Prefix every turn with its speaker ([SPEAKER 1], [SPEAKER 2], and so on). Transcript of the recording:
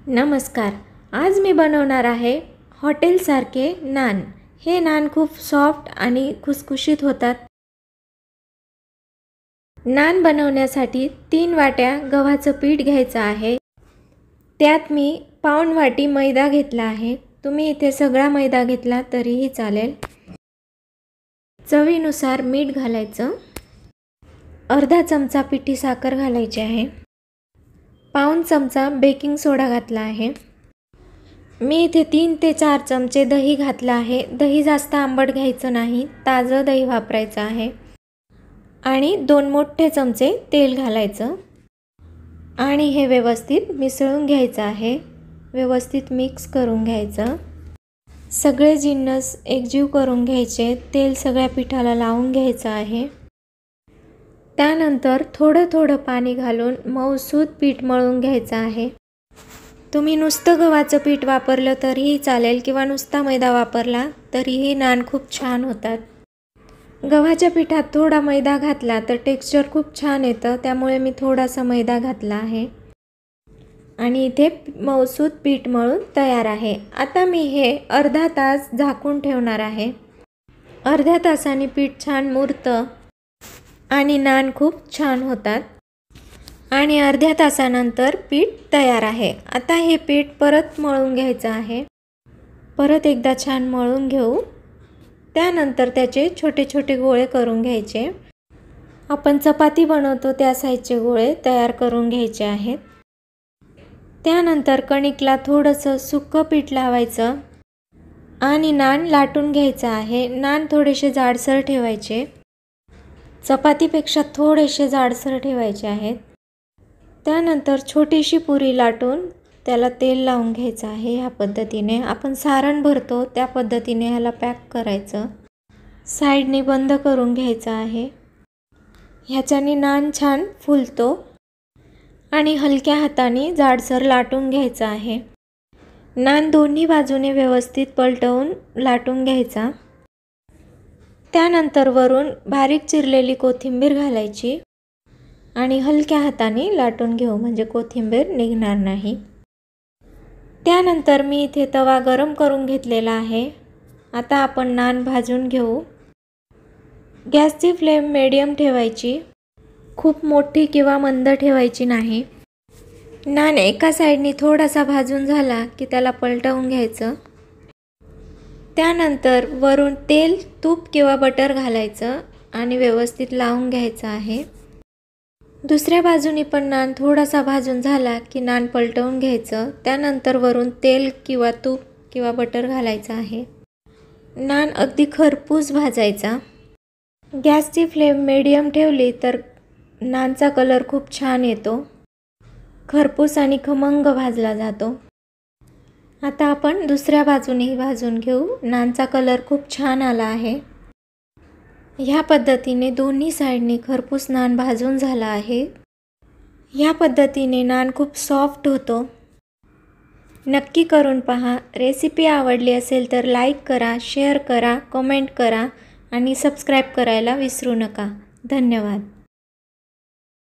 [SPEAKER 1] नमस्कार। आज मी बनवणार आहे हॉटेलसारखे नान। हे नान खूप सॉफ्ट आणि खुसखुशीत होतात। नान बनवण्यासाठी 3 वाट्या गव्हाचं पीठ घ्यायचं आहे। त्यात मी पाऊण वाटी मैदा घेतला आहे। तुम्ही इथे सगळा मैदा घेतला तरीही चालेल। चवीनुसार मीठ घालायचं। अर्धा चमचा पिठी साखर घालायची आहे। पाऊण चमचा बेकिंग सोडा घातला आहे। मी इथे 3 ते 4 चमचे दही घातला आहे। दही जास्त आंबट घ्यायचं नाही, ताजं दही वापरायचं आहे। आणि 2 मोठे चमचे तेल घालायचं आणि हे व्यवस्थित मिसळून घ्यायचं आहे। व्यवस्थित मिक्स करून घ्यायचं। सगळे जिन्नस एकजीव करून घ्यायचे। तेल सगळ्या पिठाला लावून घ्यायचं आहे। त्यानंतर थोडं थोडं पाणी घालून मऊसूत पीठ मळून घ्यायचं आहे। तुम्ही नुसतं गव्हाचं पीठ वापरलं तरीही चालेल किंवा नुसता मैदा वापरला तरीही नान खूप छान होतात। गव्हाच्या पिठात थोडा मैदा घातला तर टेक्स्चर खूप छान येतं, त्यामुळे मी थोडासा मैदा घातला आहे। आणि इथे मऊसूत पीठ मळून तयार आहे। आता मी हे अर्धा तास झाकून ठेवणार आहे। अर्ध्या तासाने पीठ छान मुरतं आणि नान खूप छान होतात। आणि अर्ध्या तासानंतर पीठ तयार आहे। आता हे पीठ परत मळून घ्यायचं आहे। परत एकदा छान मळून घेऊ। त्यानंतर त्याचे छोटे छोटे गोळे करून घ्यायचे। आपण चपाती बनवतो त्या साइजचे गोळे तयार करून घ्यायचे आहेत। त्यानंतर कणिकला थोडंसं सुक्कं पीठ लावायचं आणि नान लाटून घ्यायचं आहे। नान थोडेसे जाडसर ठेवायचे, चपातीपेक्षा थोडेसे जाडसर ठेवायचे आहेत। त्यानंतर छोटीशी पुरी लाटून त्याला तेल लावून घ्यायचं आहे। ह्या पद्धतीने आपण सारण भरतो त्या पद्धतीने ह्याला पॅक करायचं। साइडने बंद करून घ्यायचं आहे। ह्याच्याने नान छान फुलतो आणि हलक्या हाताने जाडसर लाटून घ्यायचं आहे। नान दोन्ही बाजूने व्यवस्थित पलटवून लाटून घ्यायचा। त्यानंतर वरून बारीक चिरलेली कोथिंबीर घालायची आणि हलक्या हाताने लाटून घेऊ, म्हणजे कोथिंबीर निघणार नाही। त्यानंतर मी इथे तवा गरम करून घेतलेला आहे। आता आपण नान भाजून घेऊ। गॅसची फ्लेम मीडियम ठेवायची, खूप मोठी किंवा मंद ठेवायची नाही। नान एका साइडने थोडासा भाजून झाला की त्याला पलटवून घ्यायचं। त्यानंतर वरून तेल, तूप किंवा बटर घालायचं आणि व्यवस्थित लावून घ्यायचं आहे। दुसऱ्या बाजूनी पण नान थोडासा भाजून झाला की नान पलटवून घ्यायचं। त्यानंतर वरून तेल किंवा तूप किंवा बटर घालायचं आहे। नान अगदी खरपूस भाजायचा। गॅसची फ्लेम मीडियम ठेवली तर नानचा कलर खूप छान येतो, खरपूस आणि खमंग भाजला जातो। आता आपण दुसऱ्या बाजूनेही भाजून घेऊ। नानचा कलर खूप छान आला आहे। ह्या पद्धतीने दोन्ही साइडने खरपूस नान भाजून झाला आहे। ह्या पद्धतीने नान खूप सॉफ्ट होतो। नक्की करून पहा। रेसिपी आवडली असेल तर लाईक करा, शेअर करा, कमेंट करा आणि सबस्क्राईब करायला विसरू नका। धन्यवाद।